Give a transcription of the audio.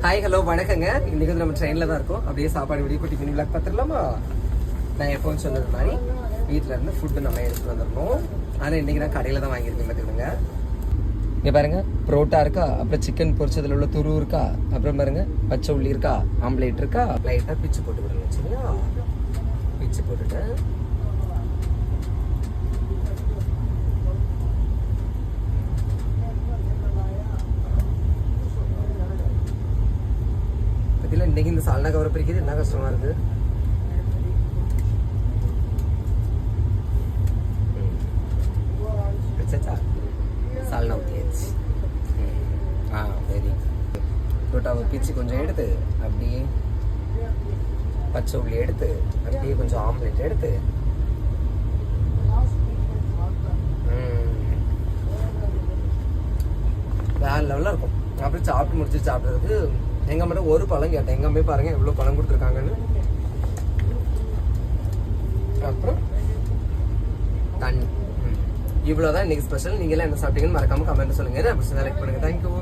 Hi hello வணக்கங்க. இன்னைக்கு வந்து நம்ம ட்ரெயினில் தான் இருக்கோம். அப்படியே சாப்பாடு வெளியே குட்டி மினி விளாக் பார்த்துடலாமா? நான் எப்போன்னு சொன்னது மாதிரி வீட்டில் இருந்து ஃபுட்டு நம்ம எடுத்துகிட்டு வந்துடணும். ஆனால் இன்றைக்கி நான் கடையில் தான் வாங்கியிருக்கேன் பார்த்துக்கோங்க. இங்கே பாருங்கள், புரோட்டா இருக்கா, அப்புறம் சிக்கன் பொரிச்சதில் உள்ள துரு இருக்கா, அப்புறம் பாருங்க பச்சை உள்ளி இருக்கா, ஆம்லேட் இருக்கா. லைட்டாக பிச்சு போட்டு விடுங்க சரிங்களா? பிச்சு போட்டுட்டு இதில் இன்றைக்கி இந்த சால்னா கவரை பிரிக்கிறது என்ன கஷ்டமாக இருக்குது. சால்னா ஊற்றியாச்சு. வெரி புரோட்டாவை பிச்சு கொஞ்சம் எடுத்து அப்படியே பச்சை உள்ளி எடுத்து அப்படியே கொஞ்சம் ஆம்லேட் எடுத்து வேற லெவலில் இருக்கும். அப்படியே சாப்பிட்டு முடிச்சு சாப்பிட்றதுக்கு எங்கள் மட்டும் ஒரு பழம் கேட்டேன். எங்கள் போய் பாருங்கள் எவ்வளோ பழம் கொடுத்துருக்காங்கன்னு. அப்புறம் தண்ணி. இவ்வளோதான் இன்னைக்கு ஸ்பெஷல். நீங்களாம் என்ன சாப்பிட்டீங்கன்னு மறக்காமல் கமெண்ட் சொல்லுங்கள். அப்படி செலக்ட் பண்ணுங்கள். தேங்க்யூ.